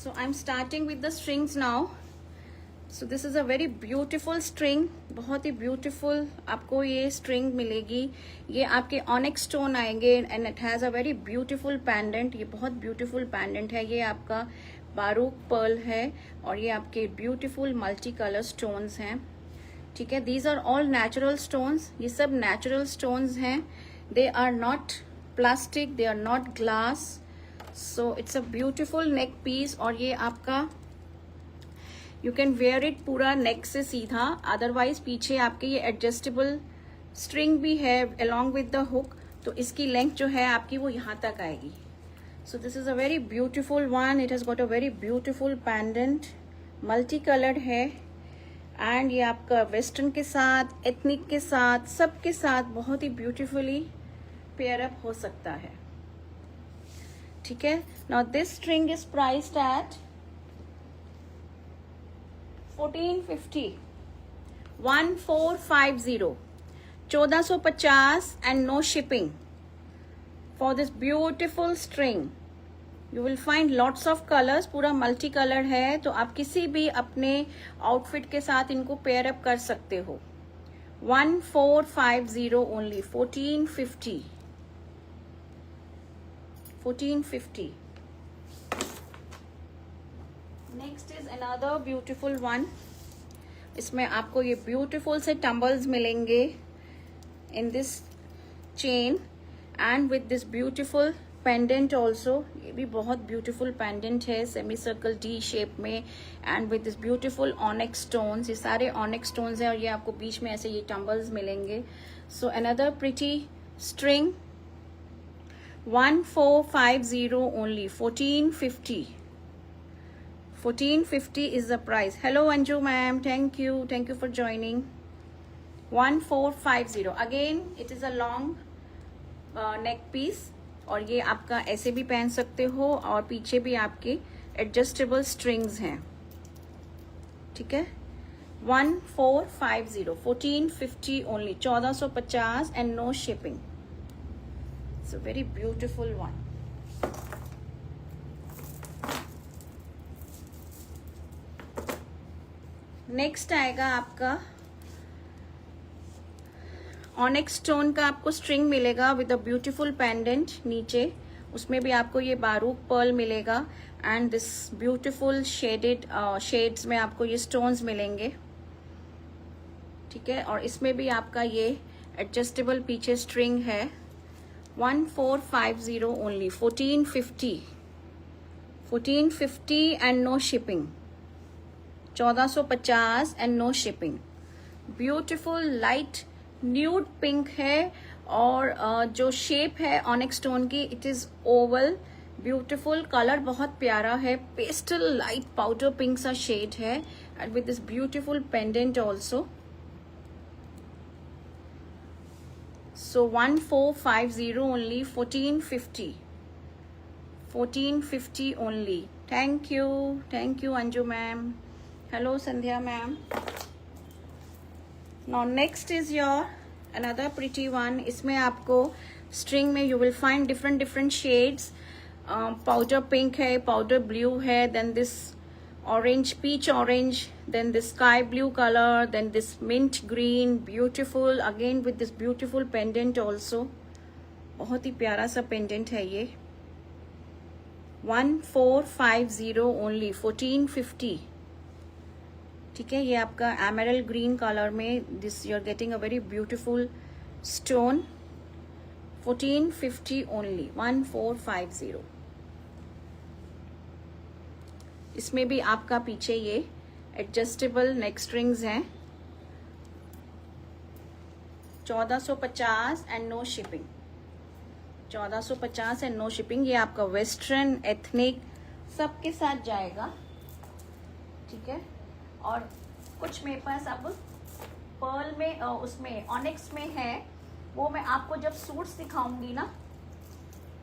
So I'm starting with the strings now. So this is a very beautiful string. बहुत ही beautiful आपको ये string मिलेगी. ये आपके onyx stone आएंगे and it has a very beautiful pendant. ये बहुत beautiful pendant है. ये आपका बारूक pearl है और ये आपके beautiful multicolor stones हैं. ठीक है, these are all natural stones. ये सब natural stones हैं. They are not plastic, they are not glass. So it's a beautiful neck piece और ये आपका यू कैन वेयर इट पूरा नेक से सीधा. अदरवाइज पीछे आपके ये एडजस्टेबल स्ट्रिंग भी है अलॉन्ग विद द हुक, तो इसकी लेंथ जो है आपकी वो यहाँ तक आएगी. सो this is a very beautiful one. It has got a very beautiful pendant, multi coloured है एंड ये आपका वेस्टर्न के साथ, एथनिक के साथ, सब के साथ बहुत ही ब्यूटिफुली पेयर अप हो सकता है. ठीक है. Now this string is priced at 1450 1450 1450 and no shipping for this beautiful string. You will find lots of colors. पूरा मल्टी कलर है, तो आप किसी भी अपने आउटफिट के साथ इनको पेयर अप कर सकते हो. 1450 only. 1450 1450. Next is another beautiful one. इसमें आपको ये ब्यूटिफुल से टम्बल्स मिलेंगे in this chain and with this beautiful pendant also. ये भी बहुत ब्यूटिफुल पेंडेंट है सेमी सर्कल डी शेप में and with this beautiful onyx stones. ये सारे ऑनिक्स स्टोन्स हैं और ये आपको बीच में ऐसे ये टम्बल्स मिलेंगे. So another pretty string. 1450 only. 1450 1450 is the price. Hello Anju ma'am, thank you for joining. 1450. Again it is a long neck piece और ये आपका ऐसे भी पहन सकते हो और पीछे भी आपके एडजस्टेबल स्ट्रिंग्स हैं. ठीक है. 1450 1450 only. 1450 and no shipping. It's a very beautiful one. Next आएगा आपका ऑनिक्स स्टोन का आपको स्ट्रिंग मिलेगा विद अ ब्यूटीफुल पेंडेंट नीचे. उसमें भी आपको ये बारूक पर्ल मिलेगा and this beautiful shaded shades में आपको ये स्टोन्स मिलेंगे. ठीक है. और इसमें भी आपका ये एडजस्टेबल पीछे स्ट्रिंग है. 1450 only. 1450 1450 and no shipping. 1450 and no shipping. Beautiful light nude pink है और जो शेप है ऑनिक्स स्टोन की it is oval. Beautiful colour बहुत प्यारा है. पेस्टल लाइट पाउडर पिंक सा शेड है and with this beautiful pendant also. So 1450 only. 1450 1450 only. Thank you Anju ma'am. Hello Sandhya ma'am. Now next is your another pretty one. इसमें आपको string में you will find different shades. Powder pink है, powder blue है, then this orange, peach orange, then this sky blue color, then this mint green, beautiful again with this beautiful pendant also. बहुत ही प्यारा सा pendant है ये. 1450 only. 1450. ठीक है. ये आपका एमरल्ड ग्रीन कलर में this you are getting a very beautiful stone. 1450 only. 1450. इसमें भी आपका पीछे ये एडजस्टेबल नेक स्ट्रिंग्स हैं. 1450 and no shipping. 1450 and no shipping. ये आपका वेस्टर्न एथनिक सबके साथ जाएगा. ठीक है. और कुछ मेरे पास अब पर्ल में उसमें ऑनिक्स में है, वो मैं आपको जब सूट्स दिखाऊंगी ना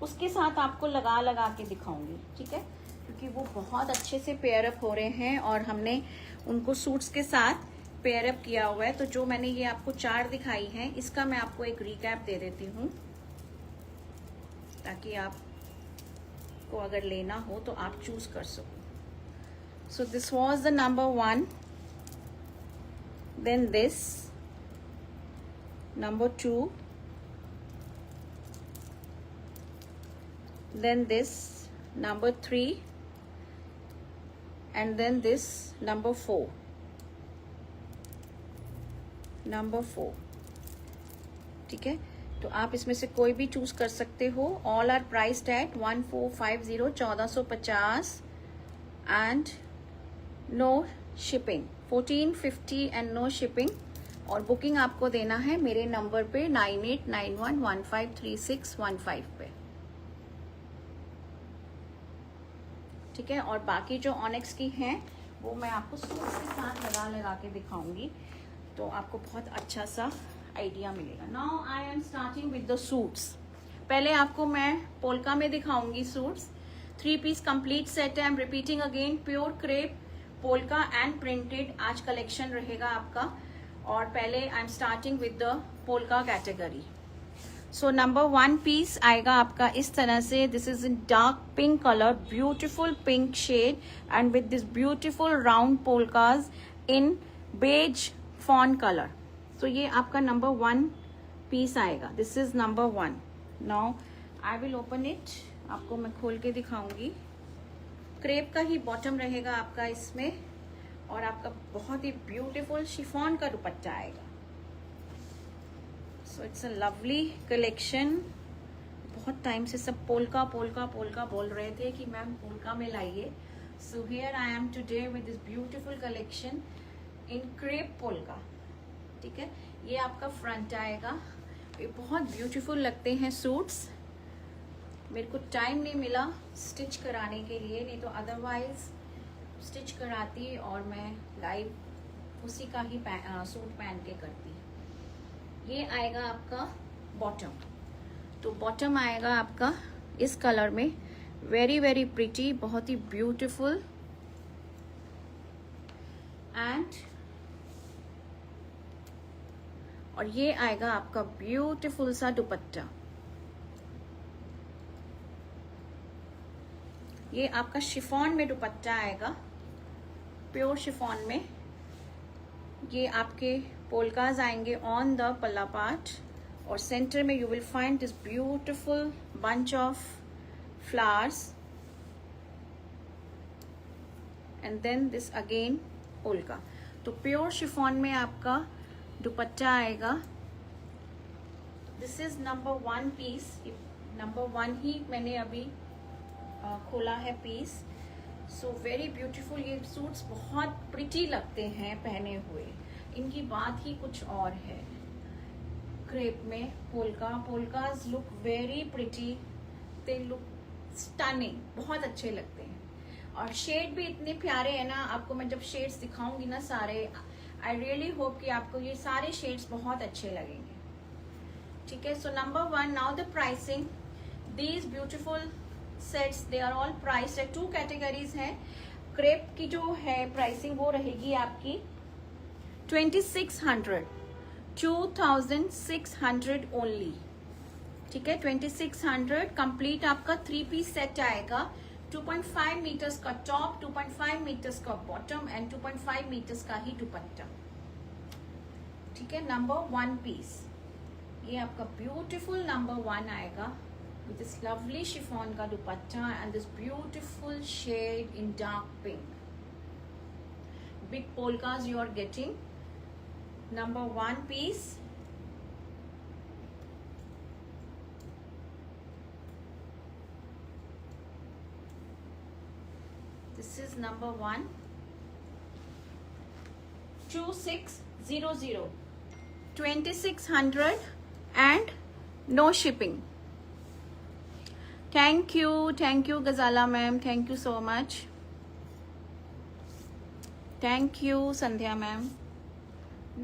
उसके साथ आपको लगा के दिखाऊंगी. ठीक है. क्योंकि वो बहुत अच्छे से पेयर अप हो रहे हैं और हमने उनको सूट्स के साथ पेयर अप किया हुआ है. तो जो मैंने ये आपको चार्ट दिखाई है इसका मैं आपको एक रिकैप दे देती हूँ ताकि आपको अगर लेना हो तो आप चूज कर सको. So this was the number 1, then this number 2, then this number 3, and then this number 4. ठीक है, तो आप इसमें से कोई भी चूज कर सकते हो. All are priced at 1450, 1450, and no shipping, 1450 and no shipping. और बुकिंग आपको देना है मेरे नंबर पे 9891153615 पे. ठीक है, और बाकी जो ऑनेक्स की हैं वो मैं आपको सूट के साथ लगा के दिखाऊंगी, तो आपको बहुत अच्छा सा आइडिया मिलेगा. Now I am starting with the suits. पहले आपको मैं पोल्का में दिखाऊंगी सूट्स. 3 पीस कंप्लीट सेट है. I am repeating again, pure crepe, polka and printed आज कलेक्शन रहेगा आपका. और पहले I am starting with the polka category. So number 1 piece आएगा आपका इस तरह से. This is in dark pink colour, beautiful pink shade, and with this beautiful round polkas in beige fawn colour. तो ये आपका नंबर 1 पीस आएगा. This is number 1. Now I will open it. आपको मैं खोल के दिखाऊंगी. क्रेप का ही बॉटम रहेगा आपका इसमें, और आपका बहुत ही ब्यूटीफुल शिफॉन का दुपट्टा आएगा. So it's a lovely collection. बहुत टाइम से सब पोल्का पोल्का पोल्का बोल रहे थे कि मैम पोल्का में लाइए. So here I am today with this beautiful collection in crepe polka. ठीक है, ये आपका फ्रंट आएगा. ये बहुत ब्यूटीफुल लगते हैं सूट्स. मेरे को टाइम नहीं मिला स्टिच कराने के लिए, नहीं तो अदरवाइज स्टिच कराती और मैं लाइव उसी का ही सूट पहन के करती. ये आएगा आपका बॉटम. तो बॉटम आएगा आपका इस कलर में, वेरी वेरी प्रिटी, बहुत ही ब्यूटीफुल. एंड और ये आएगा आपका ब्यूटीफुल सा दुपट्टा. ये आपका शिफॉन में दुपट्टा आएगा, प्योर शिफॉन में. ये आपके पोल्काज आएंगे ऑन द पल्ला पार्ट, और सेंटर में you will find this beautiful bunch of flowers, and then this again polka. तो प्योर शिफॉन में आपका दुपट्टा आएगा. This is number 1 piece. Number 1 ही मैंने अभी खोला है पीस. So very beautiful. ये सूट्स बहुत प्रिटी लगते हैं पहने हुए. इनकी बात ही कुछ और है. क्रेप में polkas look very pretty, they look stunning, बहुत अच्छे लगते हैं. और शेड भी इतने प्यारे हैं ना. आपको मैं जब शेड्स दिखाऊंगी ना सारे, आई रियली होप कि आपको ये सारे शेड्स बहुत अच्छे लगेंगे. ठीक है, so number 1. Now the pricing. These beautiful sets they are all priced at 2 categories हैं. क्रेप की जो है प्राइसिंग वो रहेगी आपकी 2600, 2600 ओनली. ठीक है, 2600 कंप्लीट आपका 3 पीस सेट आएगा. 2.5 मीटर्स का टॉप, 2.5 मीटर्स का बॉटम, एंड 2.5 मीटर्स का ही दुपट्टा. ठीक है, नंबर 1 पीस. ये आपका ब्यूटीफुल नंबर 1 आएगा with this lovely chiffon का दुपट्टा and this beautiful shade in dark pink. Big polkas you are getting. Number 1 piece. This is number 1. 2600, 2600 and no shipping. Thank you Gazala ma'am, thank you so much. Thank you Sandhya ma'am.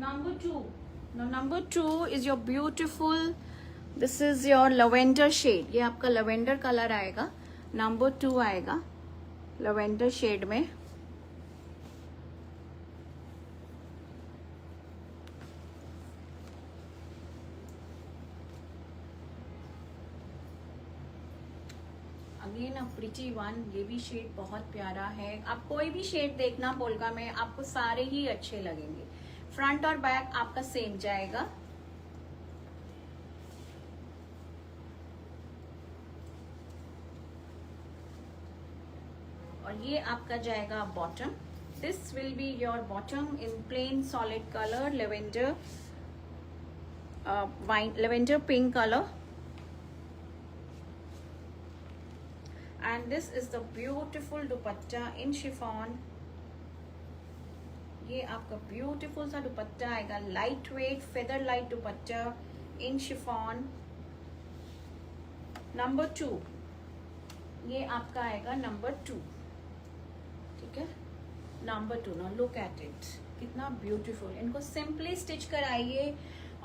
Number 2. Now number 2 is your beautiful, this is your lavender shade. ये आपका lavender color आएगा. Number 2 आएगा lavender shade में. Again a pretty one, ये भी shade बहुत प्यारा है। आप कोई भी शेड देखना पोल्का में, आपको सारे ही अच्छे लगेंगे। फ्रंट और बैक आपका सेम जाएगा। और ये आपका जाएगा bottom. This will be your bottom in plain solid colour, lavender wine, lavender pink colour. And this is the beautiful dupatta in chiffon। ये आपका ब्यूटीफुल सा दुपट्टा आएगा, light weight feather light dupatta in chiffon. Number 2, ये आपका आएगा नंबर 2, ठीक है। Number 2, ना लुक एट इट, कितना ब्यूटीफुल। इनको सिंपली स्टिच कराइए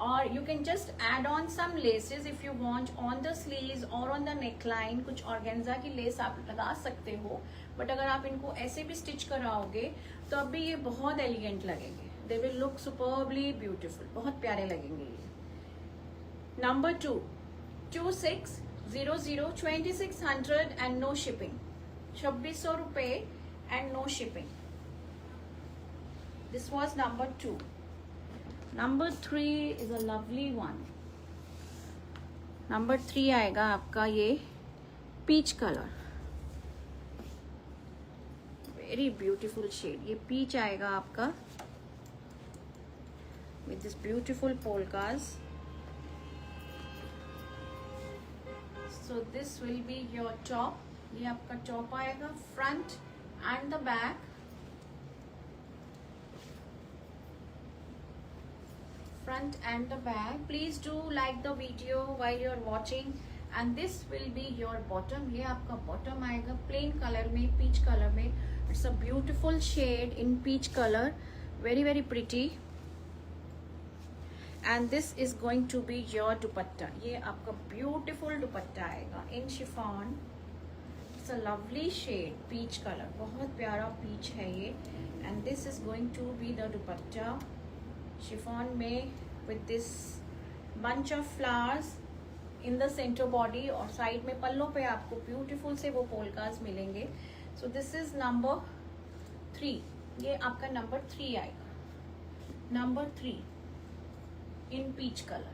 और you can just add on some laces if you want on the sleeves और ऑन द नेकलाइन। कुछ ऑर्गेन्जा की लेस आप लगा सकते हो, बट अगर आप इनको ऐसे भी स्टिच कराओगे तो अब भी ये बहुत एलिगेंट लगेंगे। They will look superbly beautiful, बहुत प्यारे लगेंगे ये। नंबर 2, 2600, 2600 एंड नो शिपिंग, 2600 रुपए and no shipping. This was number 2। Number 3 is a lovely one. Number 3 आएगा आपका ये peach colour, very beautiful shade. ये पीच आएगा आपका with this beautiful polkas. So this will be your top. ये आपका top आएगा, front and the back. Front and the back. Please do like the video while you're watching, and this will be your bottom। ये आपका bottom आएगा plain color में, peach color में। It's a beautiful shade in peach color, very very pretty। And this is going to be your dupatta। ये आपका beautiful दुपट्टा आएगा in chiffon। It's a lovely shade peach color, बहुत प्यारा peach है ये। And this is going to be the dupatta chiffon में with this bunch of flowers in the center body, और side में पल्लों पे आपको ब्यूटीफुल से वो पोल्कास मिलेंगे। So this is number 3। ये आपका नंबर 3 आएगा। Number 3 in peach colour.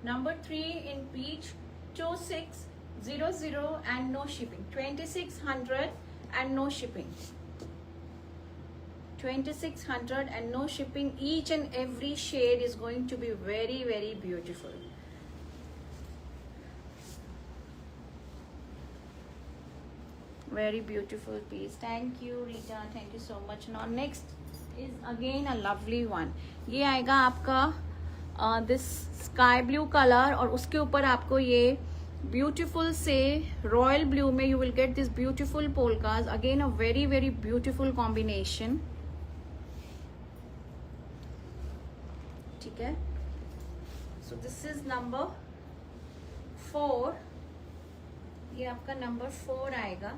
Number 3 in peach, 2600 and no shipping, 2600 and no shipping, 2600 and no shipping। Each and every shade is going to be very very beautiful। Very beautiful piece। Thank you Rita, thank you so much। Now next is again a lovely one। ये आएगा आपका this sky blue color, और उसके ऊपर आपको ये beautiful से royal blue में you will get this beautiful polkas। Again a very very beautiful combination, ठीक है। So this is number 4। ये आपका नंबर 4 आएगा,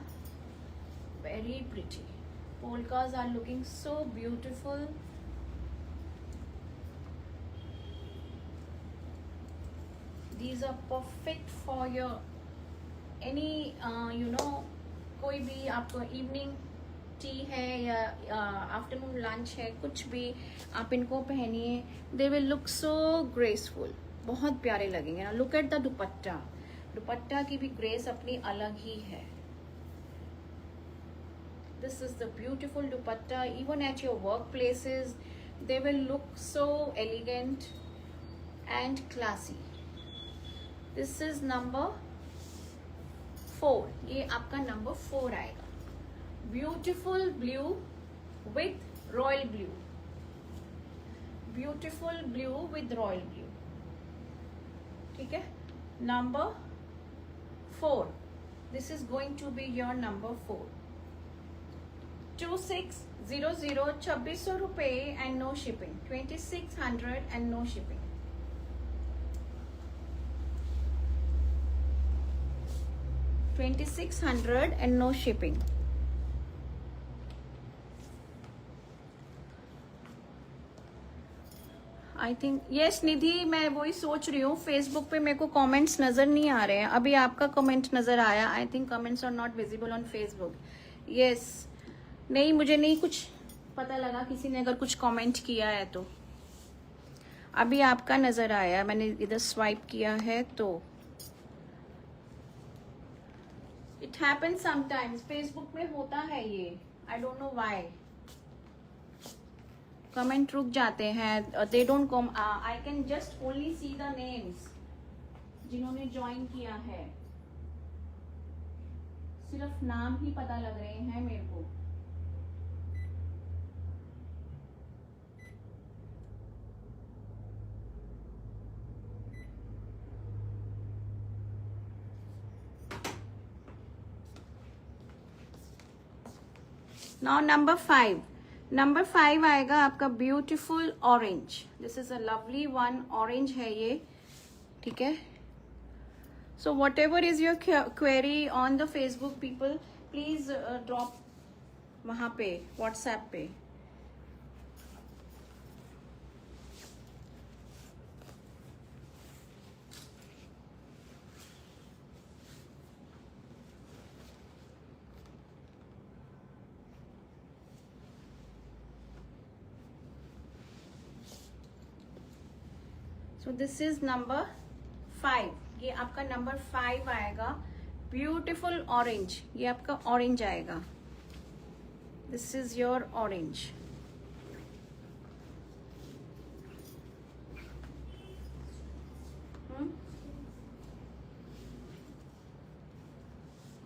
very pretty. Polkas are looking so beautiful. These are perfect for your any you know, कोई भी आपको evening tea है या आफ्टरनून लंच है, कुछ भी आप इनको पहनिए, they will look so graceful, बहुत प्यारे लगेंगे ना। लुक एट द दुपट्टा, दुपट्टा की भी ग्रेस अपनी अलग ही है। This is the beautiful dupatta. Even at your work places they will look so elegant and classy. This is number 4। ये आपका नंबर 4 आएगा। Beautiful blue with royal blue, beautiful blue with royal blue, ठीक है। Number 4, this is going to be your number 4। 2600, 2600 रुपए and no shipping, 2600 and no shipping। 2600 and no shipping। I think yes Nidhi, मैं वही सोच रही हूँ, Facebook पे मेरे को कमेंट्स नजर नहीं आ रहे हैं। अभी आपका कमेंट नजर आया। I think comments are not visible on Facebook. Yes, नहीं मुझे नहीं कुछ पता लगा किसी ने अगर कुछ कमेंट किया है तो। अभी आपका नजर आया, मैंने इधर स्वाइप किया है तो। इट हैपन समटाइम्स, फेसबुक में होता है ये, I don't know why. Comment रुक जाते हैं, they don't come. I can just only see the names जिन्होंने ज्वाइन किया है, सिर्फ नाम ही पता लग रहे हैं मेरे को। नाउ नंबर 5 आएगा आपका beautiful orange. This is a lovely one, orange है ये, ठीक है। So what ever is your query on the Facebook people, please drop वहां पे व्हाट्सएप पे। सो दिस इज नंबर 5, ये आपका नंबर 5 आएगा। ब्यूटिफुल ऑरेंज, ये आपका ऑरेंज आएगा। This is your orange.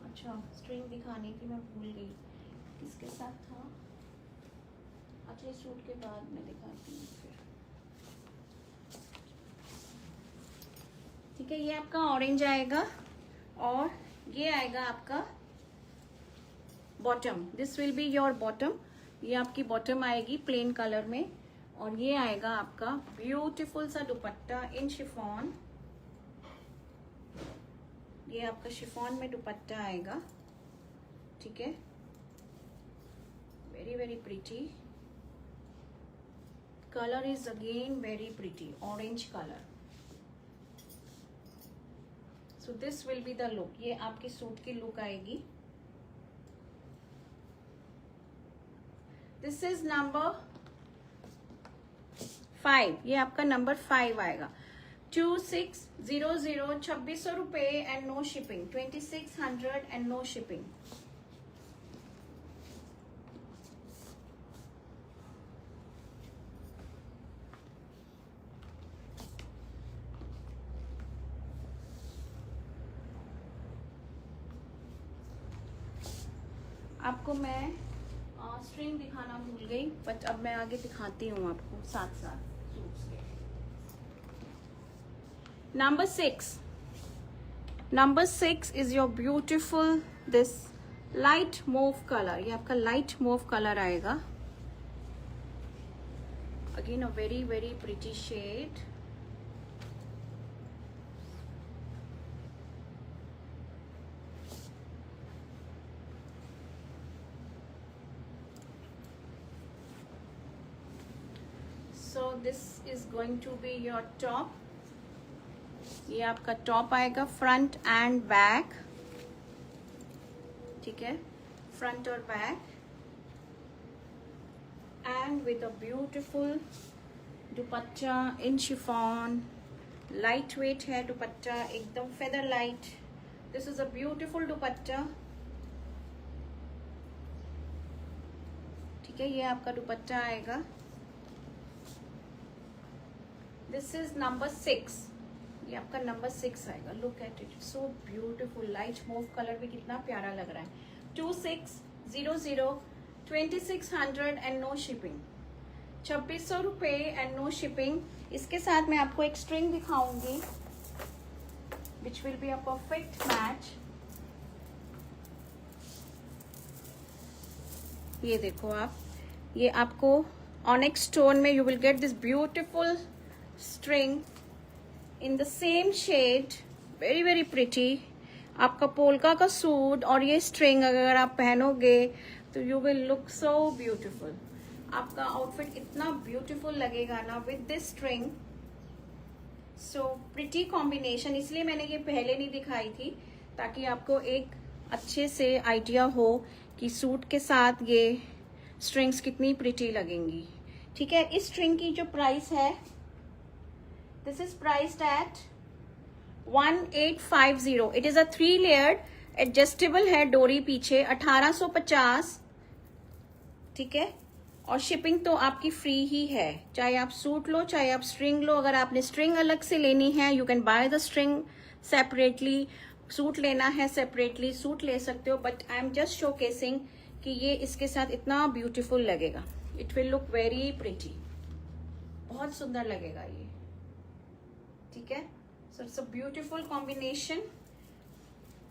अच्छा, स्ट्रिंग दिखानी थी, मैं भूल गई किसके साथ था। अच्छा, इस सूट के बाद मैं दिखाती हूँ फिर। ठीक है, ये आपका ऑरेंज आएगा और ये आएगा आपका bottom. This will be your bottom. ये आपकी बॉटम आएगी प्लेन कलर में, और ये आएगा आपका ब्यूटीफुल सा दुपट्टा इन शिफॉन। ये आपका शिफॉन में दुपट्टा आएगा, ठीक है। Very very pretty colour is again very pretty, orange colour. So this will be the look, ये आपकी सूट की लुक आएगी। दिस इज नंबर 5, ये आपका नंबर 5 आएगा। 2600, 2600 रुपए and no shipping. 2600 and no shipping. आपको मैं स्ट्रिंग दिखाना भूल गई, बट अब मैं आगे दिखाती हूँ आपको साथ साथ सूट्स के। Number 6 is your beautiful this light mauve colour. ये आपका लाइट मूव कलर आएगा। Again a very very pretty shade. So this is going to be your top. ये आपका टॉप आएगा, फ्रंट एंड बैक, ठीक है, फ्रंट और back, and with a beautiful dupatta in chiffon. Light weight है दुपट्टा, एकदम feather light. This is a beautiful दुपट्टा, ठीक है। ये आपका दुपट्टा आएगा। दिस इज नंबर 6, ये आपका नंबर 6 आएगा। Look at it, so beautiful. Light mauve colour भी कितना प्यारा लग रहा है। 2600, 2600 एंड नो शिपिंग। 2600 रुपए एंड नो शिपिंग। इसके साथ मैं आपको एक स्ट्रिंग दिखाऊंगी which will be a perfect match. ये देखो आप, ये आपको ऑनिक्स स्टोन में you will get this beautiful string in the same shade, very very pretty. आपका पोल्का का सूट और ये स्ट्रिंग अगर आप पहनोगे तो you will look so beautiful. आपका आउटफिट इतना ब्यूटीफुल लगेगा ना with this string. So pretty combination, इसलिए मैंने ये पहले नहीं दिखाई थी ताकि आपको एक अच्छे से आइडिया हो कि सूट के साथ ये स्ट्रिंग्स कितनी प्रिटी लगेंगी। ठीक है, इस स्ट्रिंग की जो प्राइस है, this is priced eight 1850। It is a 3 layered, adjustable है डोरी पीछे, 1850। ठीक है, और शिपिंग तो आपकी फ्री ही है, चाहे आप सूट लो चाहे आप स्ट्रिंग लो। अगर आपने स्ट्रिंग अलग से लेनी है, you can by the string separately. Suit लेना है सेपरेटली, सूट ले सकते हो, but I am just showcasing कि ये इसके साथ इतना ब्यूटीफुल लगेगा। It will look very pretty, बहुत सुंदर लगेगा ये। ठीक है, so it's a beautiful combination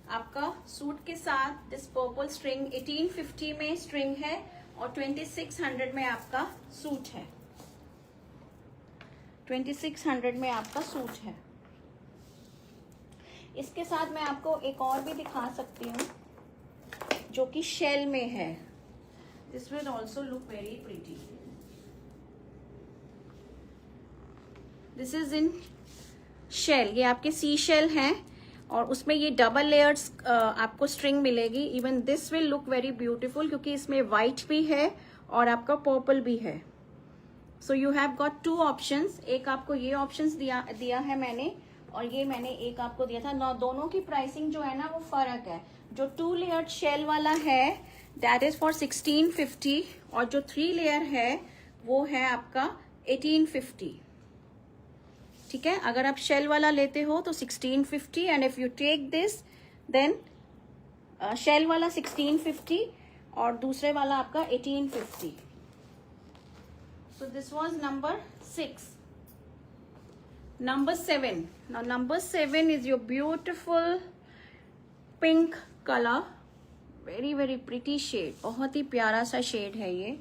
आपका सूट के साथ। दिस पर्पल स्ट्रिंग 1850 में स्ट्रिंग है और 2600 में आपका सूट है। 2600 में आपका सूट है। इसके साथ मैं आपको एक और भी दिखा सकती हूँ जो कि शेल में है। This will also look very pretty. This is in shell, ये आपके सी शेल हैं और उसमें ये डबल लेयर्स आपको स्ट्रिंग मिलेगी। Even this will look very beautiful क्योंकि इसमें व्हाइट भी है और आपका पर्पल भी है। So you have got 2 options. एक आपको ये ऑप्शंस दिया है मैंने, और ये मैंने एक आपको दिया था ना। दोनों की प्राइसिंग जो है ना वो फर्क है। जो 2 लेयर्ड शेल वाला है दैट इज फॉर 1650 और जो 3 लेयर है वो है आपका 1850। ठीक है, अगर आप शेल वाला लेते हो तो 1650 and if you take this then shell वाला 1650 और दूसरे वाला आपका 1850। So this was number 6। Number 7. Now number 7 is your beautiful pink color. Very very pretty shade. बहुत ही प्यारा सा शेड है ये।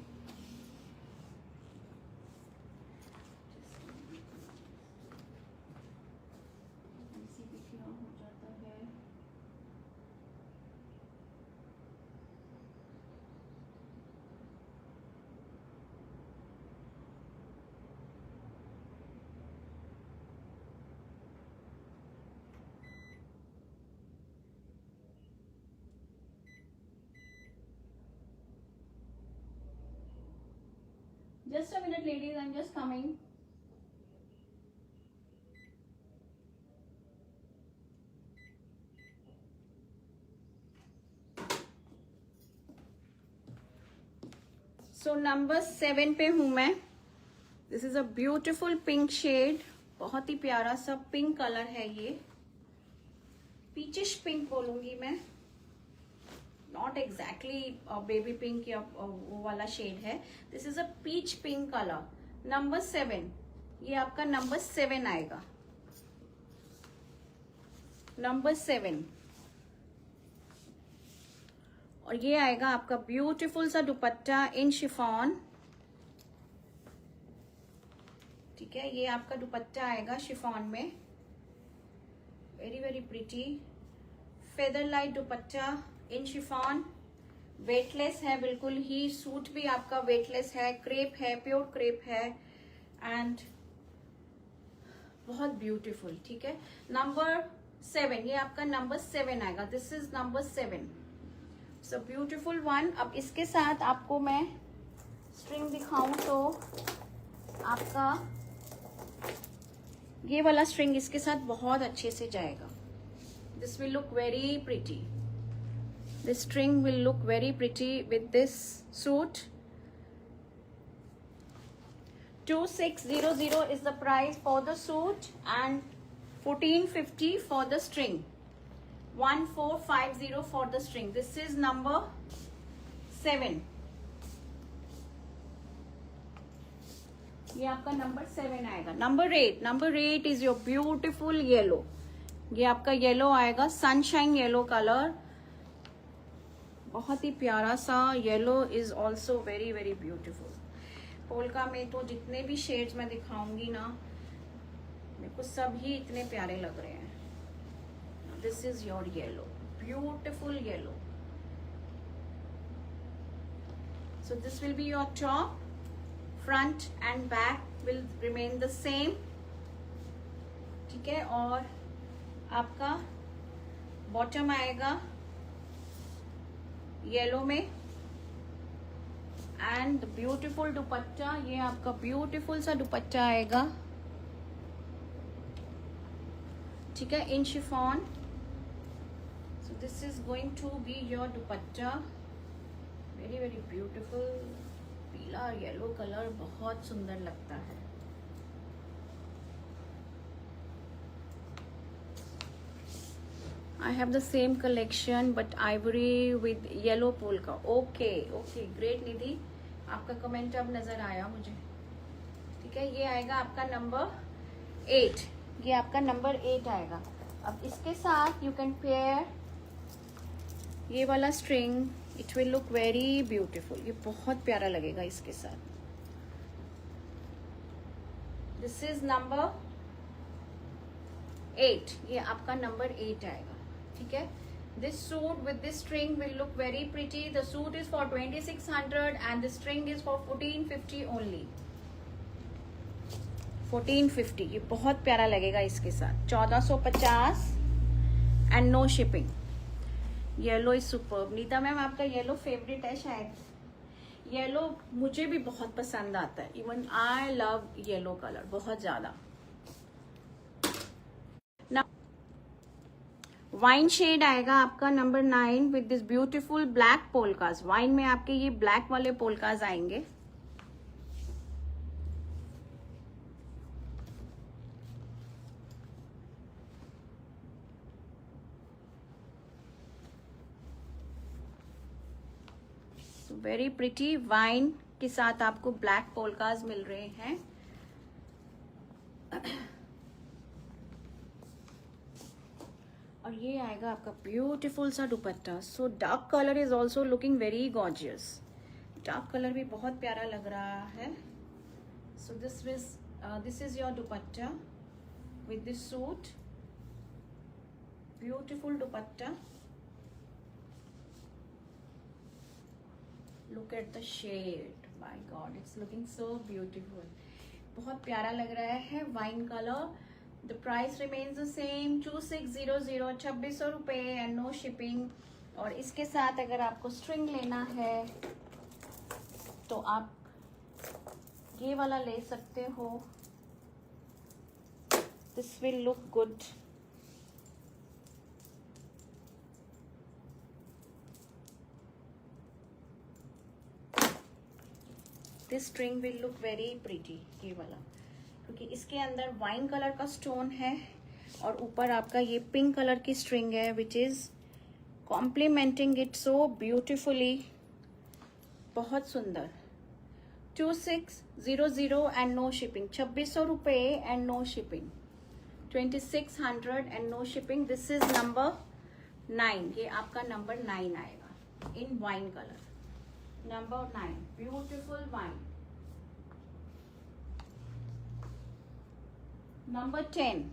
Just a minute ladies, I'm just coming. So number 7 पे हूं मैं। This is a beautiful pink shade, बहुत ही प्यारा सा पिंक कलर है ये। पीचिश पिंक बोलूंगी मैं, नॉट एग्जैक्टली बेबी पिंक या वो वाला शेड है। This is a peach pink colour. Number 7, ये आपका नंबर 7 आएगा। नंबर 7, और ये आएगा आपका ब्यूटीफुल सा दुपट्टा इन शिफॉन। ठीक है, ये आपका दुपट्टा आएगा शिफॉन में, very very pretty feather light dupatta in chiffon. Weightless है बिल्कुल ही, सूट भी आपका वेटलेस है, क्रेप है, प्योर क्रेप है एंड बहुत ब्यूटीफुल। ठीक है, नंबर 7, ये आपका नंबर 7 आएगा। This is number 7, so beautiful one. अब इसके साथ आपको मैं स्ट्रिंग दिखाऊं तो आपका ये वाला स्ट्रिंग इसके साथ बहुत अच्छे से जाएगा। This will look very pretty. This string will look very pretty with this suit. 2600 is the price for the suit and 1450 for the string. 1450 for the string. This is number 7. ये आपका number 7 आएगा। Number 8 is your beautiful yellow. ये आपका yellow आएगा, sunshine yellow colour, बहुत ही प्यारा सा yellow is also very very beautiful. Polka में तो जितने भी शेड्स मैं दिखाऊंगी ना, मेरे को सब ही इतने प्यारे लग रहे हैं। This is your yellow, beautiful yellow. So this will be your top front end back will remain the same, ठीक है। और आपका बॉटम आएगा येलो में एंड ब्यूटीफुल दुपट्टा, ये आपका ब्यूटीफुल सा दुपट्टा आएगा, ठीक है, in chiffon. So this is going to be your dupatta, very very beautiful. पीला और येलो कलर बहुत सुंदर लगता है। I have the same collection but ivory with yellow polka. Okay, okay, great निधि, आपका कमेंट अब नजर आया मुझे, ठीक है। ये आएगा आपका नंबर 8, ये आपका नंबर 8 आएगा। अब इसके साथ यू कैन पेयर ये वाला string, it will look very beautiful, ये बहुत प्यारा लगेगा इसके साथ। दिस इज नंबर 8, ये आपका नंबर 8 आएगा, ठीक है। This suit with this string will look very pretty. The suit is for 2600 and the string is for 1450 only, 1450। ये बहुत प्यारा लगेगा इसके साथ, 1450 and no shipping. Yellow is superb. Neeta ma'am आपका येलो फेवरेट है शायद। येलो मुझे भी बहुत पसंद आता है, even I love yellow colour बहुत ज्यादा। वाइन शेड आएगा आपका number 9 with this beautiful black पोलकाज। Wine में आपके ये ब्लैक वाले पोलकाज आएंगे, वेरी प्रिटी। वाइन के साथ आपको ब्लैक पोलकाज मिल रहे हैं। और ये आएगा आपका ब्यूटीफुल सा दुपट्टा। So dark colour is also looking very gorgeous, dark colour भी बहुत प्यारा लग रहा है। So this is your dupatta with this suit, beautiful dupatta. Look at the shade, my God, it's looking so beautiful, बहुत प्यारा लग रहा है। Wine colour. The price remains the same, 2600, 2600 रुपए एंड नो शिपिंग। और इसके साथ अगर आपको स्ट्रिंग लेना है तो आप ये वाला ले सकते हो, this will look good. This string will look very pretty, ये वाला, क्योंकि इसके अंदर वाइन कलर का स्टोन है और ऊपर आपका ये पिंक कलर की स्ट्रिंग है which is complementing it so beautifully, बहुत सुंदर। 2600 एंड नो शिपिंग, 2600 रुपए and no shipping, 2600 and no shipping. This is number 9, ये आपका नंबर 9 आएगा in wine colour, number 9, beautiful wine. Number 10,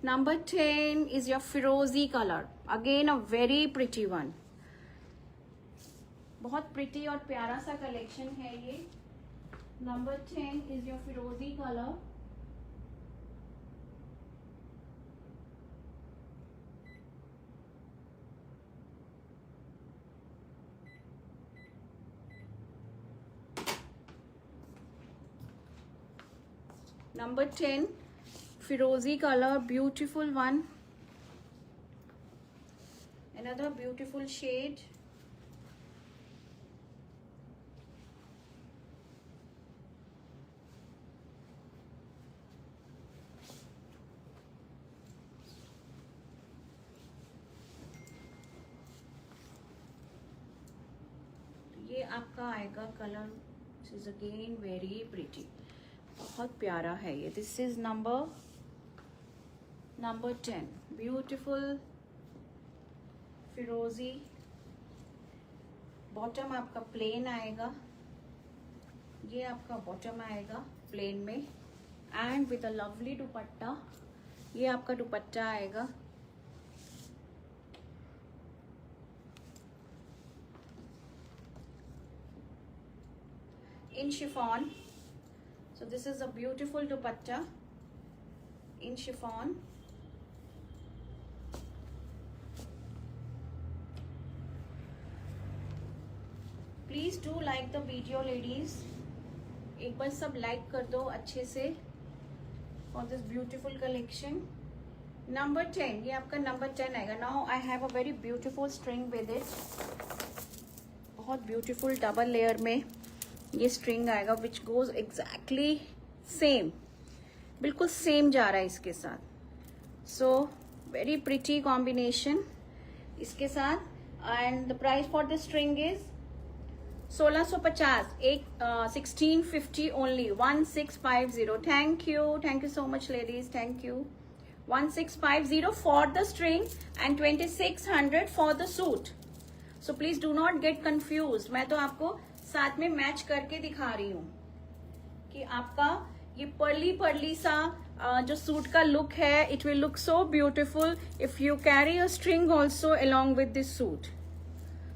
number 10 is your फिरोजी colour, again a very pretty one, बहुत pretty और प्यारा सा कलेक्शन है ये। नंबर 10 is your फिरोजी कलर, नंबर 10 फिरोजी colour, beautiful one, another beautiful shade। ये आपका आएगा colour, this is again very pretty, बहुत प्यारा है ये। दिस इज नंबर 10, ब्यूटीफुल फिरोजी। बॉटम आपका प्लेन आएगा, ये आपका बॉटम आएगा प्लेन में एंड विद अ लवली दुपट्टा, ये आपका दुपट्टा आएगा। in chiffon. So this is a beautiful dupatta in chiffon. Please do like the video ladies. एक बार सब like कर दो अच्छे से for this beautiful collection. Number 10, ये आपका number 10 आएगा. Now I have a very beautiful string with it. बहुत beautiful double layer में ये string आएगा which goes exactly same, बिल्कुल same जा रहा है इसके साथ. So very pretty combination इसके साथ. And the price for this string is 1650, 1650 only, 1650. Thank you so much ladies, thank you. 1650 for the string and 2600 for the suit. So please do not get confused. मैं तो आपको साथ में match करके दिखा रही हूँ कि आपका ये पर्ली सा जो सूट का लुक है, it will look so beautiful if you carry a string also along with this suit.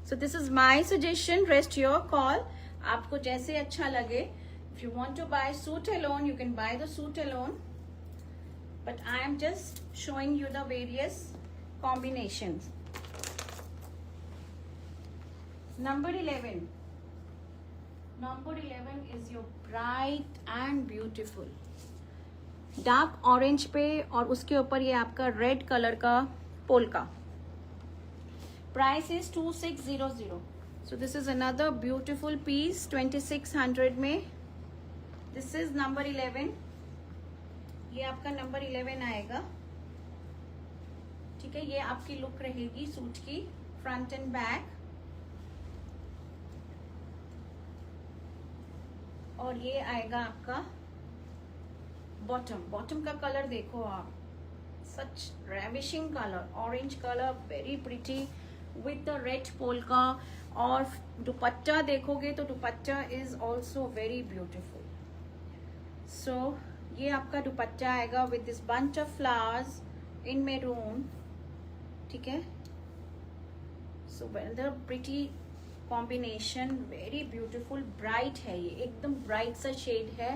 So this is my suggestion, rest your call. आपको जैसे अच्छा लगे. If you want to buy suit alone, you can buy the suit alone. But I am just showing you the various combinations. Number 11. Number 11 is your bright and beautiful dark orange पे और उसके ऊपर ये आपका red color का polka. Price is 2600. So this is another beautiful piece 2600 में. This is number 11. ये आपका number 11 आएगा. ठीक है, ये आपकी लुक रहेगी सूट की फ्रंट एंड बैक. और ये आएगा आपका बॉटम का कलर देखो आप, such ravishing colour, orange colour, very pretty with the red polka. और दुपट्टा देखोगे तो dupatta is also very beautiful. So ये आपका दुपट्टा आएगा with this bunch of flowers in maroon. ठीक है, so whether pretty combination, very beautiful, bright है ये, एकदम ब्राइट सा शेड है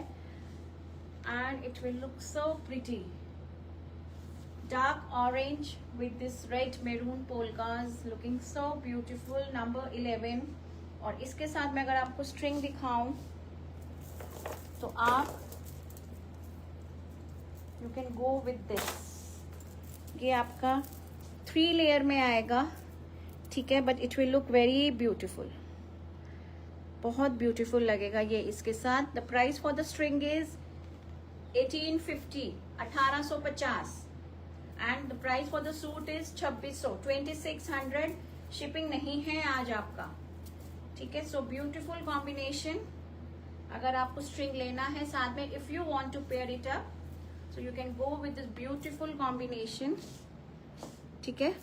and it will look so pretty. Dark orange with this red maroon polkas, looking so beautiful. Number 11. और इसके साथ मैं अगर आपको स्ट्रिंग दिखाऊं तो आप you can go with this. ये आपका 3 लेयर में आएगा. ठीक है, but it will look very beautiful, बहुत ब्यूटिफुल लगेगा ये इसके साथ. The price for the string is 1850, 1850. And the price for the suit is 2600, 2600. Shipping नहीं है आज आपका. ठीक है, सो ब्यूटिफुल कॉम्बिनेशन. अगर आपको स्ट्रिंग लेना है साथ में, if you want to pair it up, so you can go with this beautiful combination. ठीक है,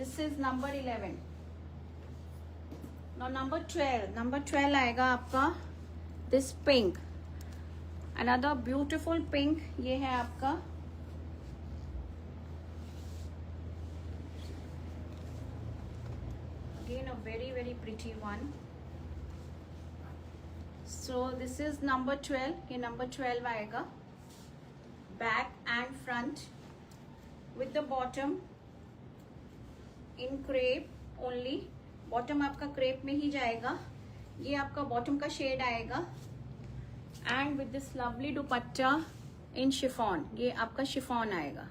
this is number 11. now number 12 आएगा आपका this pink, another beautiful pink. ये है आपका again a very pretty one. so this is number 12. ये number 12 आएगा, back and front with the bottom in crepe only. Bottom आपका क्रेप में ही जाएगा. ये आपका बॉटम का शेड आएगा and with this lovely dupatta in chiffon. ये आपका शिफॉन आएगा,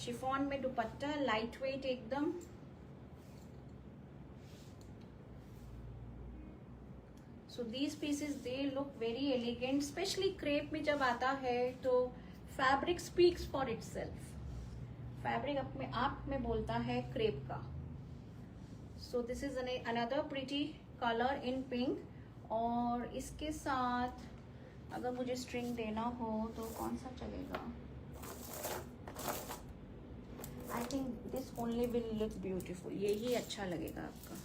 शिफॉन में दुपट्टा, लाइट वेट एकदम. So these pieces they look very elegant. Specially crepe में जब आता है तो fabric speaks for itself. Fabric अपने आप में बोलता है क्रेप का. सो this is another pretty colour in pink. और इसके साथ अगर मुझे स्ट्रिंग देना हो तो कौन सा चलेगा? I think this only will look beautiful. यही अच्छा लगेगा आपका.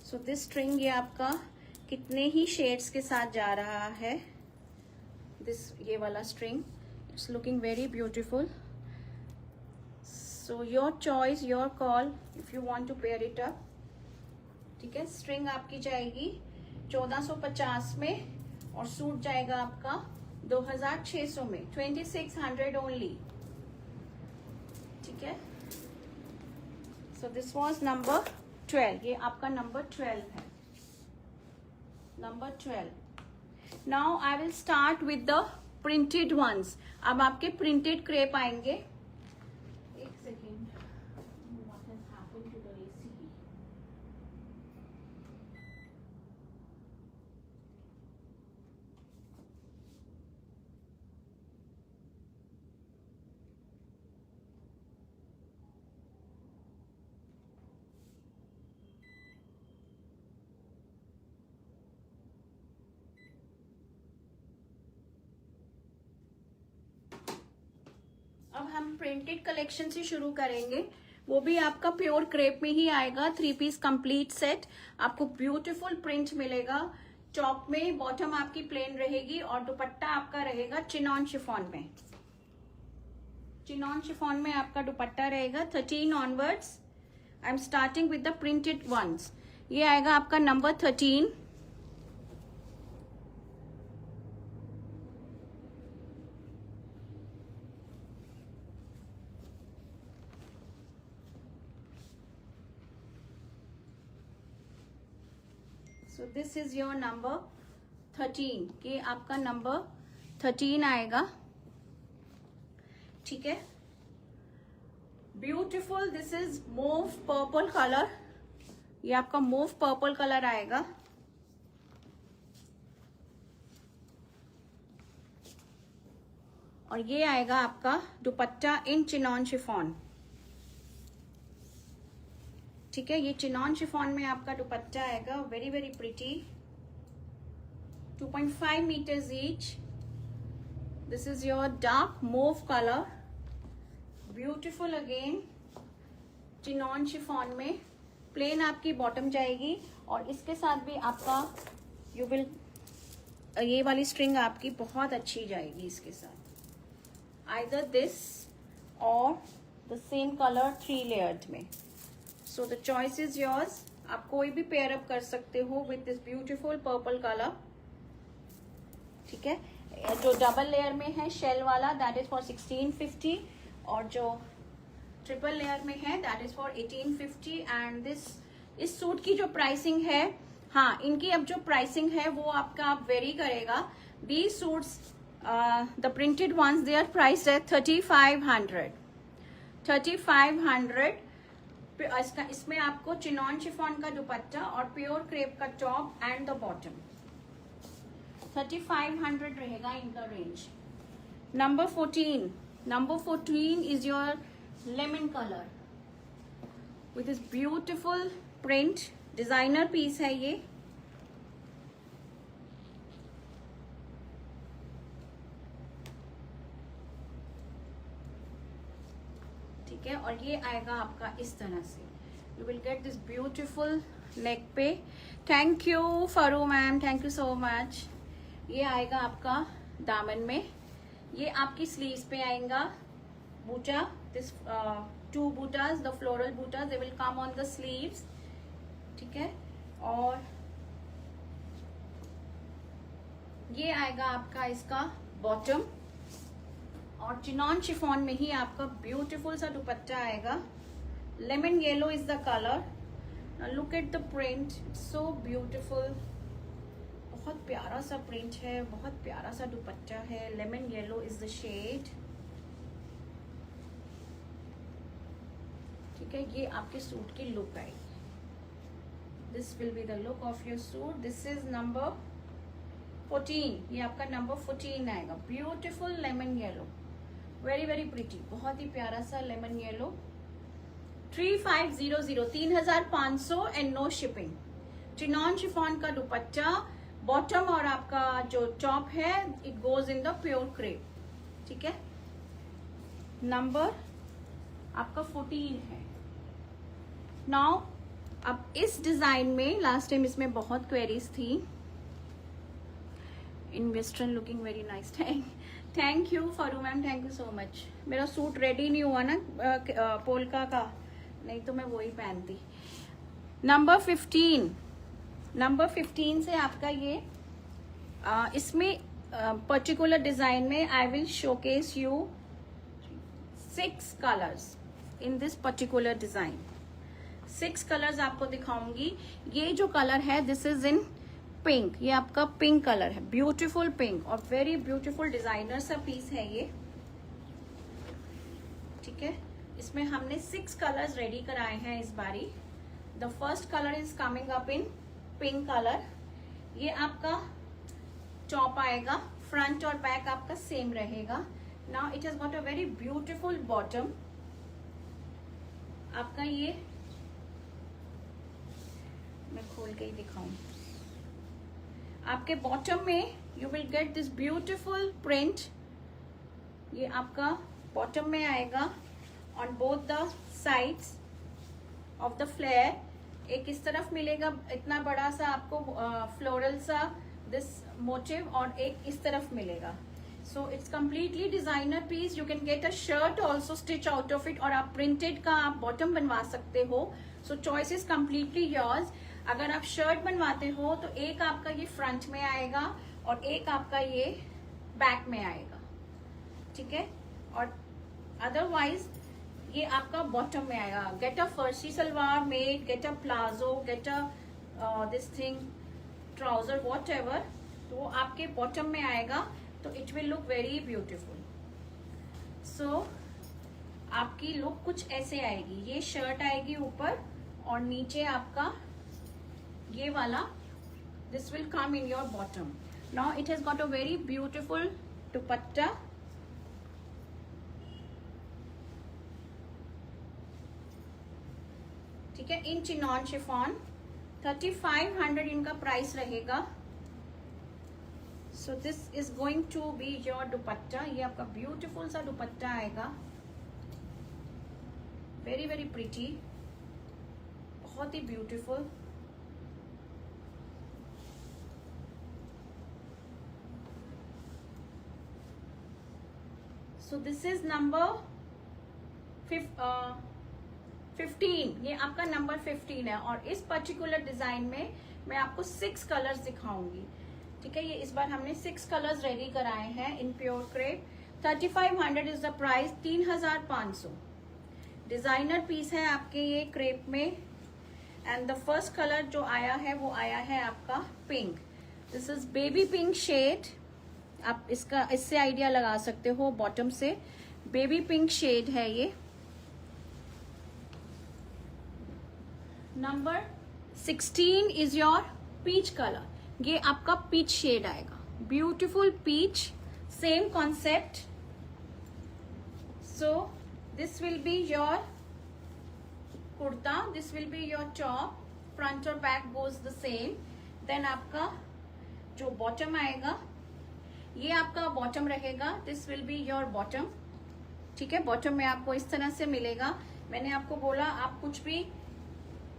सो दिस स्ट्रिंग ये आपका कितने ही शेड्स के साथ जा रहा है. दिस ये वाला string, it's looking very beautiful. So your choice, your call if you want to pair it up. ठीक है, स्ट्रिंग आपकी जाएगी 1450 में और सूट जाएगा आपका 2600 में, 2600 ओनली। ठीक है, सो दिस वाज नंबर 12। ये आपका नंबर 12 है, number 12। Now I will start with the printed ones. अब आपके प्रिंटेड क्रेप आएंगे। एक second, what has happened to the AC? अब हम प्रिंटेड कलेक्शन से शुरू करेंगे, वो भी आपका प्योर क्रेप में ही आएगा। 3 पीस कंप्लीट सेट, आपको ब्यूटीफुल प्रिंट मिलेगा। टॉप में, बॉटम आपकी प्लेन रहेगी और दुपट्टा आपका रहेगा चिनॉन शिफॉन में। चिनॉन शिफॉन में आपका दुपट्टा रहेगा। 13 onwards I am starting with the printed ones. ये आएगा आपका number 13। So this is your number 13। ये आपका नंबर 13 आएगा। ठीक है, beautiful. This is mauve purple colour. ये आपका मूव पर्पल कलर आएगा। और ये आएगा आपका दुपट्टा इन चिनॉन शिफॉन। ठीक है, ये चिनॉन शिफॉन में आपका दुपट्टा आएगा। Very very pretty, 2.5 metres each. This is your dark mauve colour, beautiful again chinon chiffon में। प्लेन आपकी बॉटम जाएगी और इसके साथ भी आपका यू विल, ये वाली स्ट्रिंग आपकी बहुत अच्छी जाएगी इसके साथ। आइदर दिस और द सेम कलर 3 लेयर्ड में। So the choice is yours. आप कोई भी पेयर अप कर सकते हो with this beautiful purple colour. ठीक है, जो डबल लेयर में है शेल वाला दैट इज फॉर 1650 और जो ट्रिपल लेयर में है that is for 1850। And this, इस सूट की जो प्राइसिंग है, हाँ इनकी अब जो प्राइसिंग है वो आपका आप वेरी करेगा। These suits the printed ones they are priced at 3500। 3500। इसमें आपको चिनॉन शिफॉन का दुपट्टा और प्योर क्रेप का टॉप एंड द बॉटम। 3500 रहेगा in the range. Number 14। Number 14 is your lemon colour with this beautiful print. Designer piece है ये। ठीक है, और ये आएगा आपका इस तरह से। You will get this beautiful neck पे। Thank you Faru ma'am, thank you so much. ये आएगा आपका दामन में। ये आपकी स्लीव्स पे आएगा बूटा। दिस 2 बूटास, द फ्लोरल बूटास, they will come on the sleeves. ठीक है, और ये आएगा आपका इसका बॉटम और चिनॉन शिफॉन में ही आपका ब्यूटीफुल सा दुपट्टा आएगा। Lemon yellow is the colour. Look at the print, so beautiful. बहुत प्यारा सा प्रिंट है, बहुत प्यारा सा दुपट्टा है। Lemon yellow is the shade. ठीक है, ये आपके सूट की लुक आएगी। This will be the look of your suit. This is number 14। ये आपका नंबर 14 आएगा। Beautiful lemon yellow, very very pretty, बहुत ही प्यारा सा lemon yellow. 3500, 3500 and no shipping. Chinon chiffon का दुपट्टा, बॉटम और आपका जो टॉप है it goes in the pure crepe. ठीक है, नंबर आपका 14 है। नाउ अब इस डिजाइन में लास्ट टाइम इसमें बहुत क्वेरीज थी। In western looking very nice. Thank you Faru ma'am, thank you so much. मेरा सूट रेडी नहीं हुआ ना पोल्का का, नहीं तो मैं वही पहनती। नंबर 15, नंबर 15 से आपका ये इसमें पर्टिकुलर डिजाइन में I will showcase you 6 colours in this particular design. 6 colours आपको दिखाऊंगी। ये जो कलर है दिस इज इन पिंक, ये आपका पिंक कलर है, ब्यूटीफुल पिंक और वेरी ब्यूटीफुल डिजाइनर सा पीस है ये। ठीक है, इसमें हमने 6 कलर्स रेडी कराए हैं इस बारी। The first colour is coming up in pink colour. ये आपका टॉप आएगा, फ्रंट और बैक आपका सेम रहेगा। Now it has got a very beautiful bottom. आपका ये मैं खोल के ही दिखाऊं, आपके बॉटम में you will get this beautiful print. ये आपका बॉटम में आएगा on both the sides of the flare. एक इस तरफ मिलेगा इतना बड़ा सा आपको फ्लोरल सा दिस मोटिव, और एक इस तरफ मिलेगा। So it's completely designer piece. You can get a shirt also stitch out of it, और आप प्रिंटेड का आप बॉटम बनवा सकते हो। So choice is completely yours. अगर आप शर्ट बनवाते हो तो एक आपका ये फ्रंट में आएगा और एक आपका ये बैक में आएगा। ठीक है, और अदरवाइज ये आपका बॉटम में आएगा। गेट अ फर्सी salwar made, get a palazzo, get a this thing trouser whatever, तो वो आपके बॉटम में आएगा, तो it will look very beautiful. So आपकी लुक कुछ ऐसे आएगी। ये शर्ट आएगी ऊपर और नीचे आपका ये वाला this will come in your bottom. Now it has got a very beautiful dupatta. ठीक है, इन चिनॉन शिफॉन 3500 इनका प्राइस रहेगा। So this is going to be your dupatta. ये आपका ब्यूटीफुल सा दुपट्टा आएगा, वेरी वेरी प्रिटी, बहुत ही beautiful. So this is number 15, ये आपका नंबर 15 है। और इस पर्टिकुलर डिजाइन में मैं आपको 6 कलर्स दिखाऊंगी। ठीक है, ये इस बार हमने 6 कलर्स रेडी कराए हैं in pure crepe. 3500 is the price, 3500। Designer piece है आपके ये क्रेप में। एंड द फर्स्ट कलर जो आया है वो आया है आपका pink. This is baby pink shade. आप इससे आइडिया लगा सकते हो, बॉटम से बेबी पिंक शेड है ये। Number 16 is your peach colour. ये आपका पीच शेड आएगा, beautiful peach, same concept. So this will be your kurta, this will be your top, front और back goes the same. Then आपका जो bottom आएगा ये आपका बॉटम रहेगा, this will be your bottom. ठीक है, बॉटम में आपको इस तरह से मिलेगा। मैंने आपको बोला आप कुछ भी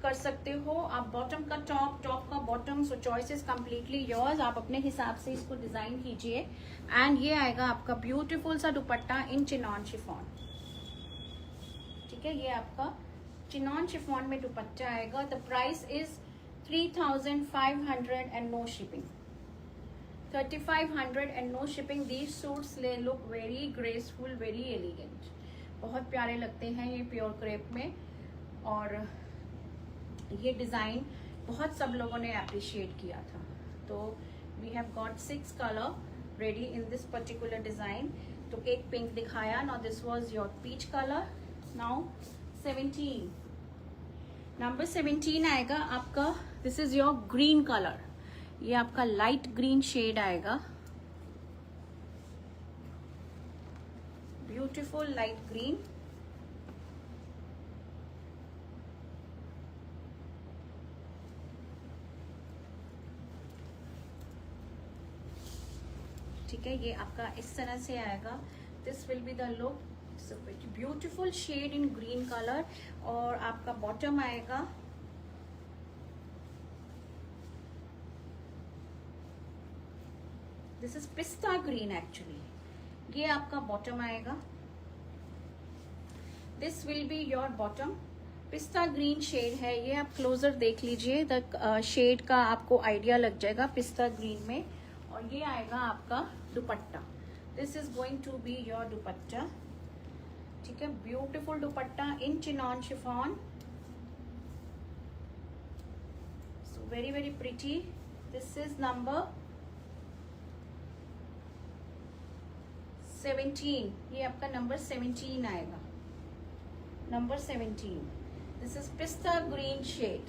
कर सकते हो, आप बॉटम का टॉप, टॉप का bottom, so choice is completely yours. आप अपने हिसाब से इसको डिजाइन कीजिए। एंड ये आएगा आपका ब्यूटीफुल सा दुपट्टा इन चिनॉन शिफॉन। ठीक है, ये आपका चिनॉन शिफॉन में दुपट्टा आएगा। The price is 3500 and no shipping. 3500 and no shipping. These suits ले look very graceful, very elegant, बहुत प्यारे लगते हैं ये प्योर क्रेप में। और ये डिजाइन बहुत सब लोगों ने अप्रिशिएट किया था। तो we have got 6 colour ready in this particular design. तो एक पिंक दिखाया, now this was your peach colour. Now 17, number 17 आएगा आपका, this is your green colour. ये आपका लाइट ग्रीन शेड आएगा, ब्यूटीफुल लाइट ग्रीन। ठीक है, ये आपका इस तरह से आएगा। This will be the look, beautiful shade in green colour. और आपका बॉटम आएगा this is pista green actually. ये आपका बॉटम आएगा, this will be your bottom, पिस्ता ग्रीन शेड है ये, आप क्लोजर देख लीजिए, द शेड का आपको आइडिया लग जाएगा पिस्ता ग्रीन में। और ये आएगा आपका dupatta, this is going to be your dupatta, ठीक है। Beautiful dupatta in chinon chiffon, so very very pretty. This is number 17, ये आपका नंबर 17 आएगा, number 17। This is pista green shade,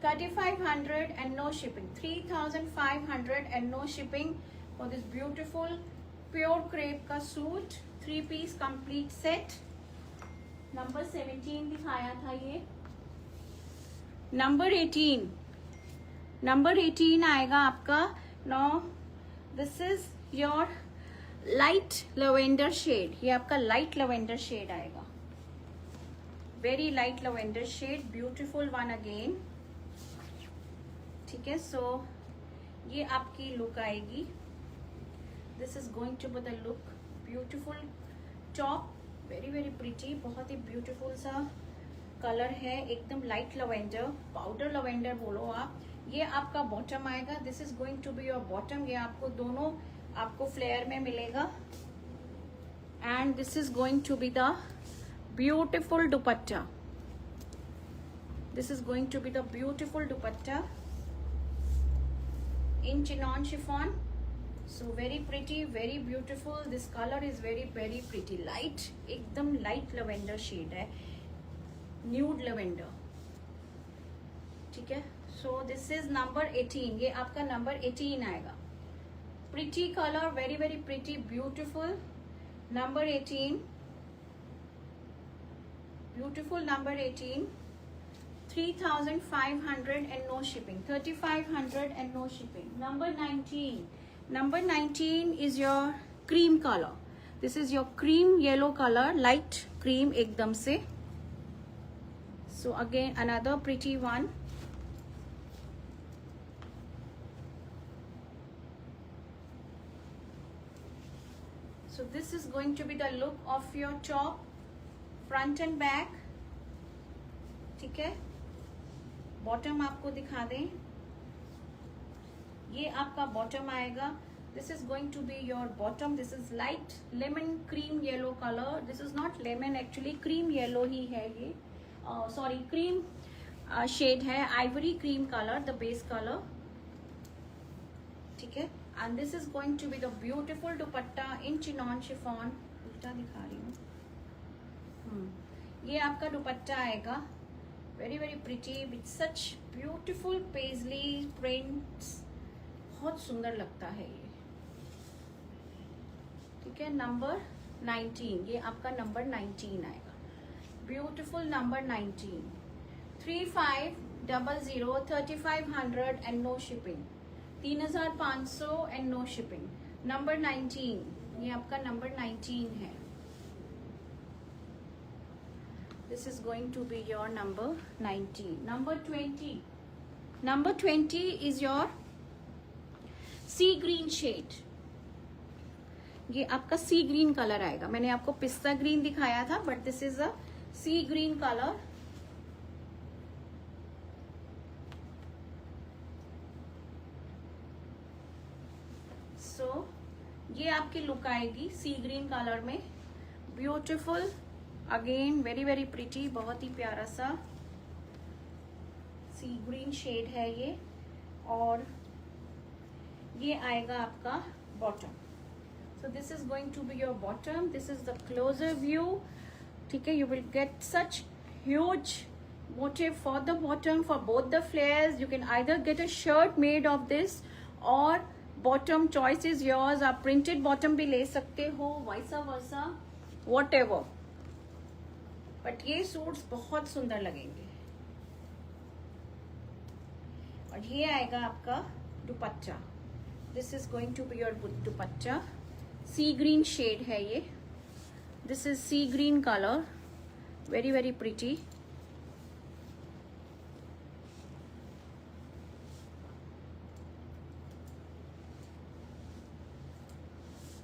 3500 and no shipping, 3500 and no shipping for this beautiful pure crepe का suit, 3 piece complete set. Number 17 दिखाया था ये। Number 18, number 18 आएगा आपका। No, this is your light lavender shade, ये आपका light lavender shade आएगा, very light lavender shade, beautiful one again, ठीक है। सो ये आपकी लुक आएगी, this is going to be the look, beautiful top, very very pretty, बहुत ही ब्यूटीफुल सा कलर है, एकदम लाइट लेवेंडर, पाउडर लेवेंडर बोलो आप। ये आपका बॉटम आएगा, this is going to be your bottom, ये आपको दोनों आपको फ्लेयर में मिलेगा। And this is going to be the beautiful dupatta, this is going to be the beautiful dupatta in chinon chiffon, so very pretty, very beautiful, this colour is very very pretty, light, एकदम light lavender shade है, nude lavender, ठीक है। So this is number 18, ये आपका number 18 आएगा, pretty colour, very very pretty, beautiful, number 18, beautiful number 18, 3500 and no shipping, 3500 and no shipping. Number 19, number 19 is your cream colour, this is your cream yellow colour, light cream एकदम से, so again another pretty one. So this is going to be the look of your top, front and back, ठीक है। Bottom आपको दिखा दें, ये आपका bottom आएगा, this is going to be your bottom, this is light lemon cream yellow colour, this is not lemon, actually cream yellow ही है ये, सॉरी क्रीम शेड है, ivory cream colour the base colour, ठीक है। And this is going to be the beautiful dupatta in chinon chiffon, उल्टा दिखा रही हूँ, ये आपका दुपट्टा आएगा, very very pretty with such beautiful paisley prints, बहुत सुंदर लगता है ये, ठीक है। नंबर 19, ये आपका नंबर 19 आएगा, beautiful number 19, 3500, 3500 and no shipping, 3500 and no shipping, number 19, ये आपका नंबर 19 है, this is going to be your number 19। Number 20, number 20 is your sea green shade, ये आपका सी ग्रीन कलर आएगा, मैंने आपको पिस्ता ग्रीन दिखाया था but this is a sea green colour, so ये आपकी लुक आएगी सी ग्रीन कलर में, beautiful again, very very pretty, बहुत ही प्यारा सा सी ग्रीन शेड है ये, और ये आएगा आपका bottom, so this is going to be your bottom, this is the closer view, ठीक है। You will get such huge motif for the bottom for both the flares, you can either get a shirt made of this or bottom choice is yours, आप printed bottom भी ले सकते हो, वैसा वैसा whatever, but ये suits बहुत सुंदर लगेंगे। और ये आएगा आपका dupatta, this is going to be your dupatta, sea green shade है ये, this is sea green colour, very very pretty,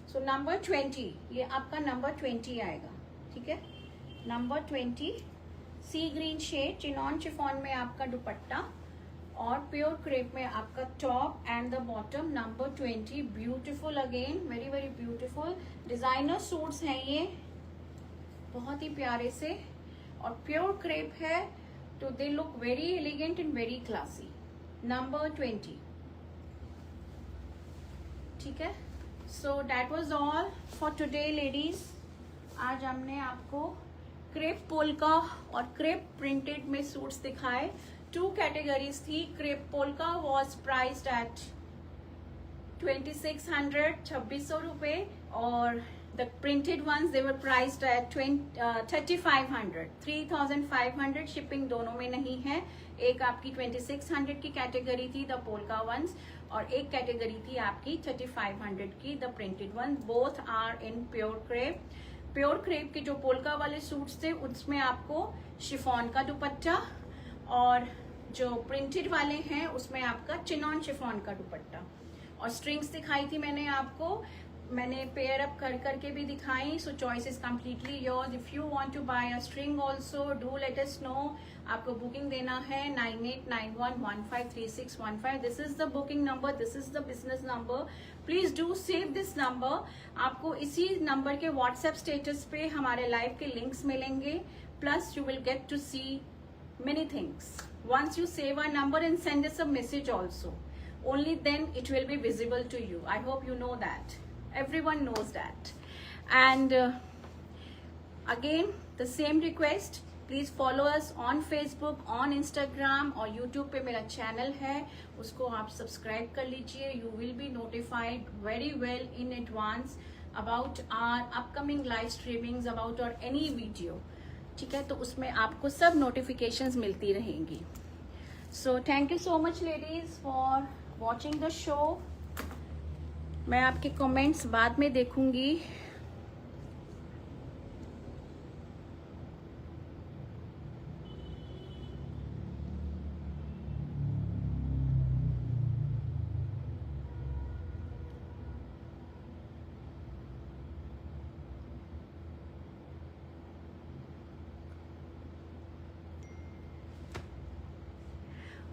so number 20, ये आपका नंबर 20 आएगा, ठीक है। Number 20 sea green shade, chinon chiffon में आपका दुपट्टा और प्योर क्रेप में आपका top and the bottom. Number 20, beautiful again, very very beautiful designer suits हैं ये, बहुत ही प्यारे से, और प्योर क्रेप है तो they look very elegant and very classy. Number 20, ठीक है। So that was all for today ladies. आज हमने आपको क्रेप पोल्का और क्रेप प्रिंटेड में सूट्स दिखाए। 2 कैटेगरीज थी। Crepe polka was priced at 2600, 2600 रुपए, और the printed ones they were priced at 3500, 3500। Shipping दोनों में नहीं है। एक आपकी 2600 की कैटेगरी थी द पोल्का वंस, और एक कैटेगरी थी आपकी 3500 की the printed one. Both are in pure crepe. Pure crepe के जो पोल्का वाले सूट्स थे उसमें आपको शिफॉन का दुपट्टा, और जो प्रिंटेड वाले हैं उसमें आपका चिनॉन शिफॉन का दुपट्टा, और स्ट्रिंग्स दिखाई थी मैंने आपको, मैंने पेयर अप कर करके भी दिखाई। So choice is completely yours. If you want to buy a string also do let us know. आपको बुकिंग देना है 9891153615। This is the booking number, this is the business number. Please do save this number. आपको इसी number के WhatsApp status पे हमारे live के links मिलेंगे, plus you will get to see many things. Once you save our number and send us a message also, only then it will be visible to you. I hope you know that. Everyone knows that. And again, the same request, please follow us on Facebook, on Instagram, और YouTube पे मेरा channel है, उसको आप subscribe कर लीजिए। You will be notified very well in advance about our upcoming live streamings, about our any video. ठीक है, तो उसमें आपको सब नोटिफिकेशंस मिलती रहेंगी। So thank you so much ladies for watching the show. मैं आपके कमेंट्स बाद में देखूंगी।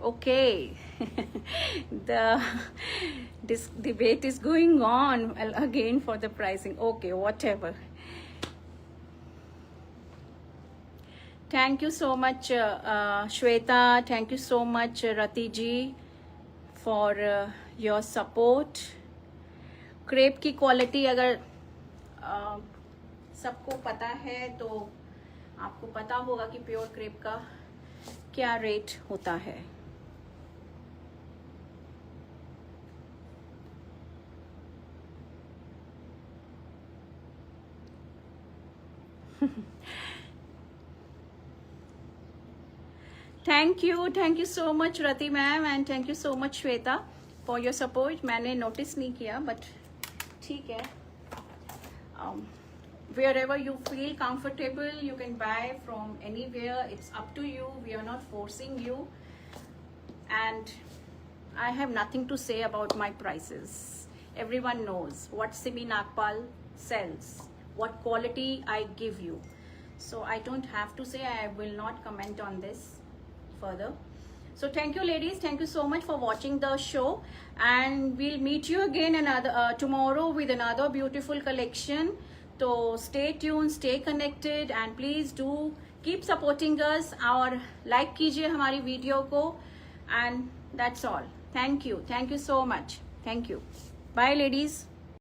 Okay, this debate is going on again for the pricing. Okay, whatever. Thank you so much, Shweta. Thank you so much, Rati ji, for your support. Crepe की quality अगर सबको पता है तो आपको पता होगा कि प्योर क्रेप का क्या रेट होता है। Thank you so much Rati ma'am, and thank you so much Shweta for your support. मैंने नोटिस नहीं किया, बट ठीक है। wherever you feel comfortable, you can buy from anywhere. It's up to you. We are not forcing you, and I have nothing to say about my prices. Everyone knows what Simi Nagpal sells, what quality I give you. So I don't have to say, I will not comment on this further. So thank you ladies, thank you so much for watching the show, and we'll meet you again tomorrow with another beautiful collection. So stay tuned, stay connected, and please do keep supporting us. और like कीजिए हमारी video को, and that's all. Thank you so much. Thank you. Bye ladies.